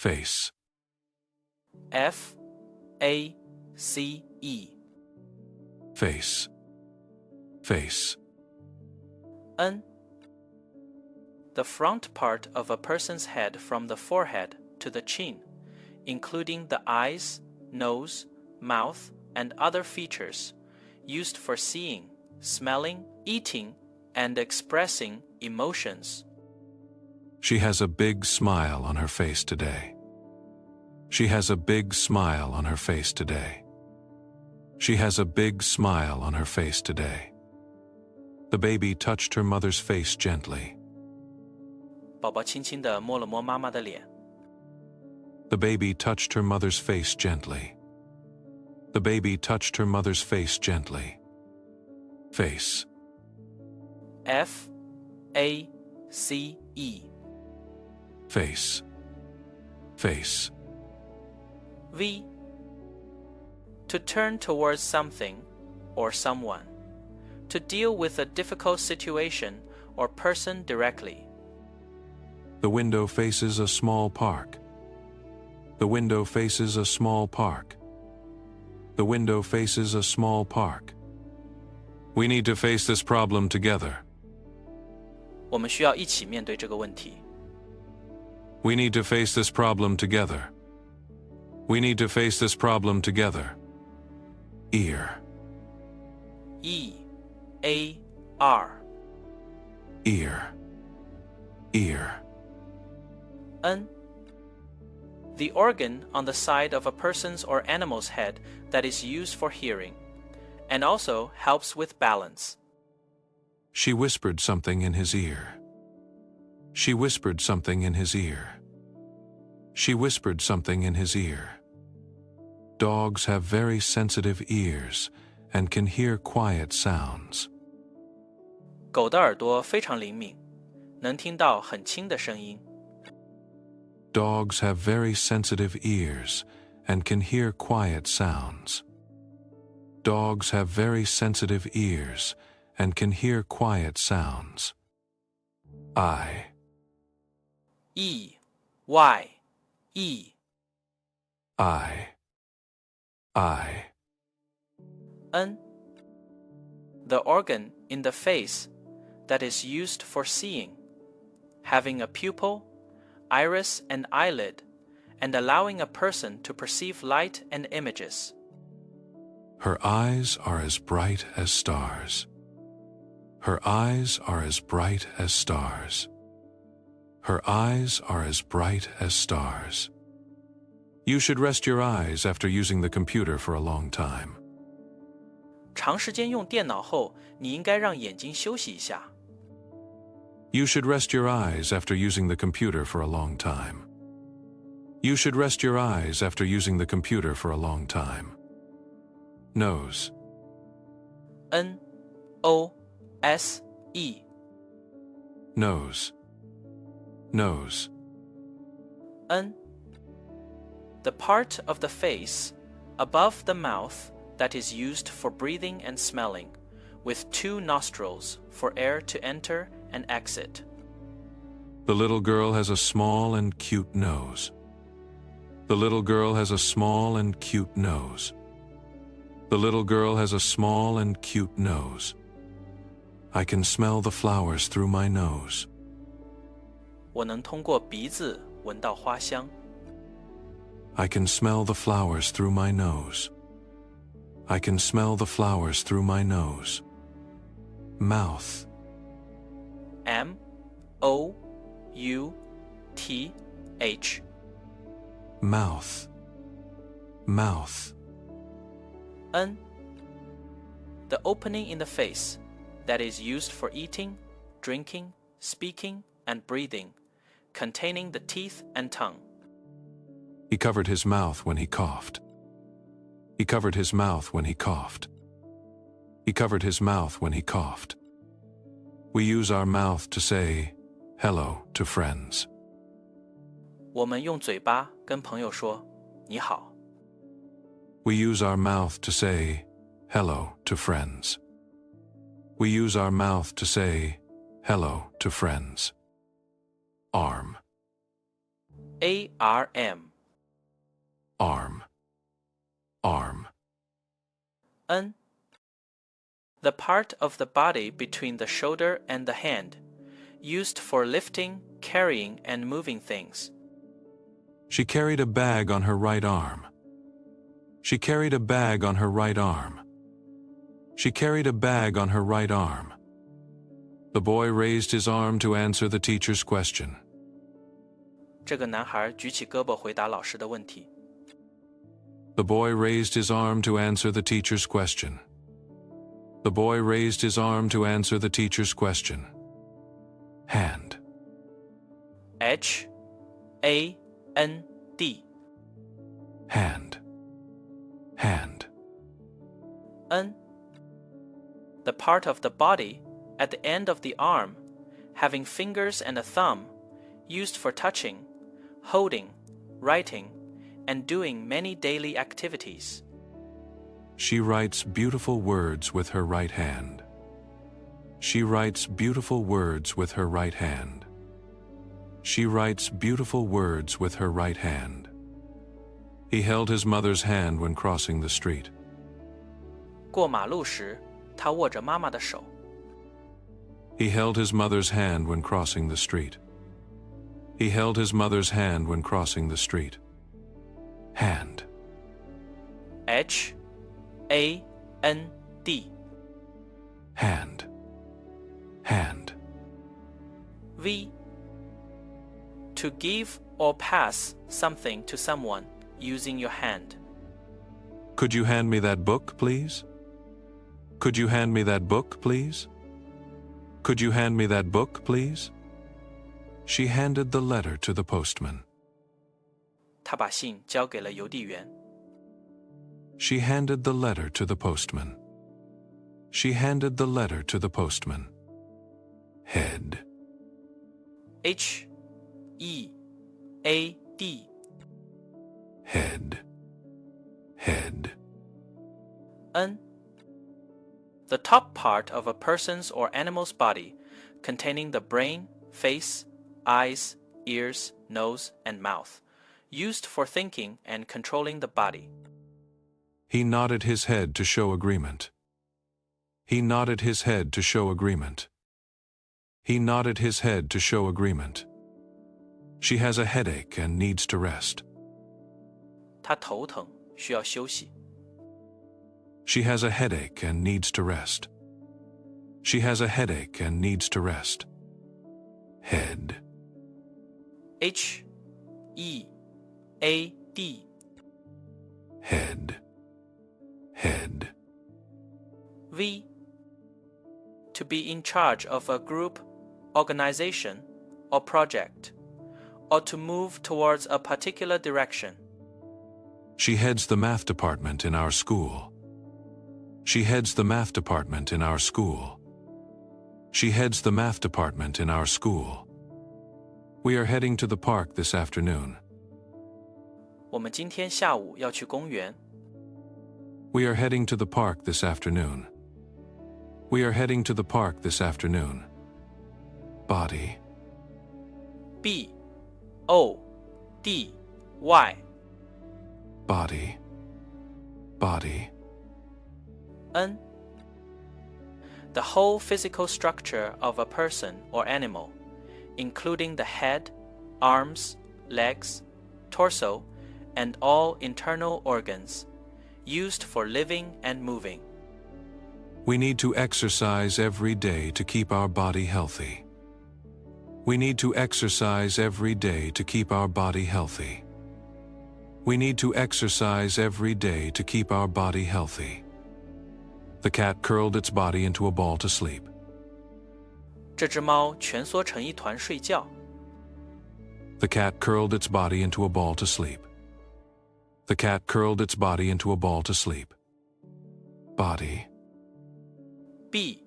face, F-A-C-E. face, face. N. The front part of a person's head from the forehead to the chin, including the eyes, nose, mouth, and other features, used for seeing, smelling, eating, and expressing emotions. She has a big smile on her face today. She has a big smile on her face today. She has a big smile on her face today. The baby touched her mother's face gently. 宝宝轻轻地摸了摸妈妈的脸。The baby touched her mother's face gently. The baby touched her mother's face gently. Face, F-A-C-E. face, face. V. To turn towards something or someone. To deal with a difficult situation or person directly. The window faces a small park. The window faces a small park. The window faces a small park. We need to face this problem together. 我们需要一起面对这个问题。We need to face this problem together. We need to face this problem together. Ear, E-A-R. ear, ear. N. The organ on the side of a person's or animal's head that is used for hearing, and also helps with balance. She whispered something in his ear. She whispered something in his ear. She whispered something in his ear. Dogs have very sensitive ears and can hear quiet sounds. 狗的耳朵非常灵敏，能听到很轻的声音。Dogs have very sensitive ears and can hear quiet sounds. Dogs have very sensitive ears and can hear quiet sounds. I, E-Y-E. I. N. The organ in the face that is used for seeing, having a pupil, iris and eyelid, and allowing a person to perceive light and images. Her eyes are as bright as stars. Her eyes are as bright as stars. Her eyes are as bright as stars. You should rest your eyes after using the computer for a long time. 长时间用电脑后，你应该让眼睛休息一下。You should rest your eyes after using the computer for a long time. You should rest your eyes after using the computer for a long time. Nose, N-O-S-E. nose, nose. N. The part of the face above the mouth that is used for breathing and smelling, with two nostrils for air to enter and exit. The little girl has a small and cute nose. The little girl has a small and cute nose. The little girl has a small and cute nose. I can smell the flowers through my nose. 我能通过鼻子闻到花香。I can smell the flowers through my nose. I can smell the flowers through my nose. Mouth, M-O-U-T-H. mouth, mouth. N. The opening in the face that is used for eating, drinking, speaking, and breathing, containing the teeth and tongue. He covered his mouth when he coughed. He covered his mouth when he coughed. He covered his mouth when he coughed. We use our mouth to say hello to friends. 我们用嘴巴跟朋友说你好。We use our mouth to say hello to friends. We use our mouth to say hello to friends. Arm, arm. Arm. Arm. N. The part of the body between the shoulder and the hand, used for lifting, carrying, and moving things. She carried a bag on her right arm. She carried a bag on her right arm. She carried a bag on her right arm. The boy raised his arm to answer the teacher's question. 这个男孩举起胳膊回答老师的问题。The boy raised his arm to answer the teacher's question. The boy raised his arm to answer the teacher's question. Hand. Hand. Hand. Hand. N. The part of the body at the end of the arm, having fingers and a thumb, used for touching, holding, writing, and doing many daily activities. She writes beautiful words with her right hand. She writes beautiful words with her right hand. She writes beautiful words with her right hand. He held his mother's hand when crossing the street. 过马路时，他握着妈妈的手。He held his mother's hand when crossing the street. He held his mother's hand when crossing the street. Hand. Hand. Hand. Hand. V. To give or pass something to someone using your hand. Could you hand me that book, please? Could you hand me that book, please? Could you hand me that book, please? She handed the letter to the postman. 他把信交给了邮递员。She handed the letter to the postman. She handed the letter to the postman. Head. Head. Head. Head. N. The top part of a person's or animal's body, containing the brain, face, eyes, ears, nose, and mouth, used for thinking and controlling the body. He nodded his head to show agreement. He nodded his head to show agreement. He nodded his head to show agreement. She has a headache and needs to rest. 他头疼，需要休息。She has a headache and needs to rest. She has a headache and needs to rest. Head. Head. Head. Head. V. To be in charge of a group, organization, or project, or to move towards a particular direction. She heads the math department in our school. She heads the math department in our school. She heads the math department in our school. We are heading to the park this afternoon. 我们今天下午要去公园。We are heading to the park this afternoon. We are heading to the park this afternoon. Body. Body. Body. Body. N. The whole physical structure of a person or animal, including the head, arms, legs, torso, and all internal organs, used for living and moving. We need to exercise every day to keep our body healthy. We need to exercise every day to keep our body healthy. We need to exercise every day to keep our body healthy. The cat curled its body into a ball to sleep. 这只猫蜷缩成一团睡觉。The cat curled its body into a ball to sleep. The cat curled its body into a ball to sleep. Body. Body.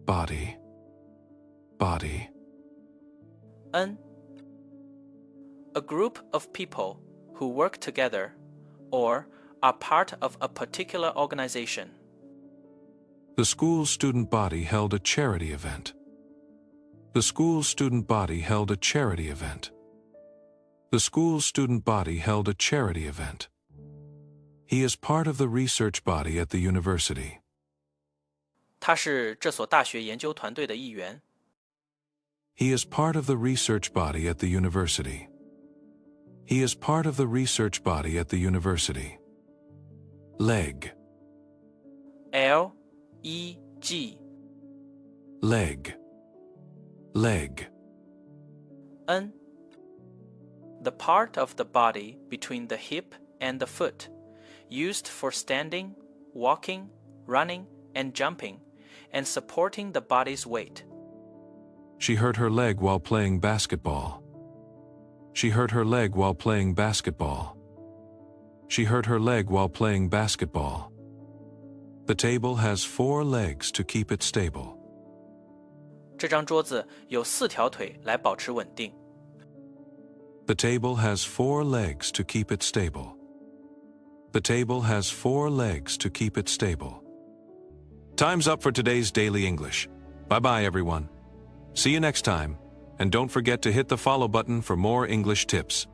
Body. Body. N. A group of people who work together or are part of a particular organization. The school student body held a charity event. The school's student body held a charity event. The school's student body held a charity event. He is part of the research body at the university. 他是这所大学研究团队的一员。He is part of the research body at the university. He is part of the research body at the university. Leg. L-E-G. Leg. Leg. N. The part of the body between the hip and the foot, used for standing, walking, running, and jumping, and supporting the body's weight. She hurt her leg while playing basketball. She hurt her leg while playing basketball. She hurt her leg while playing basketball. The table has 4 legs to keep it stable. 这张桌子有4条腿来保持稳定。The table has 4 legs to keep it stable. The table has 4 legs to keep it stable. Time's up for today's Daily English. Bye-bye, everyone. See you next time, and don't forget to hit the follow button for more English tips.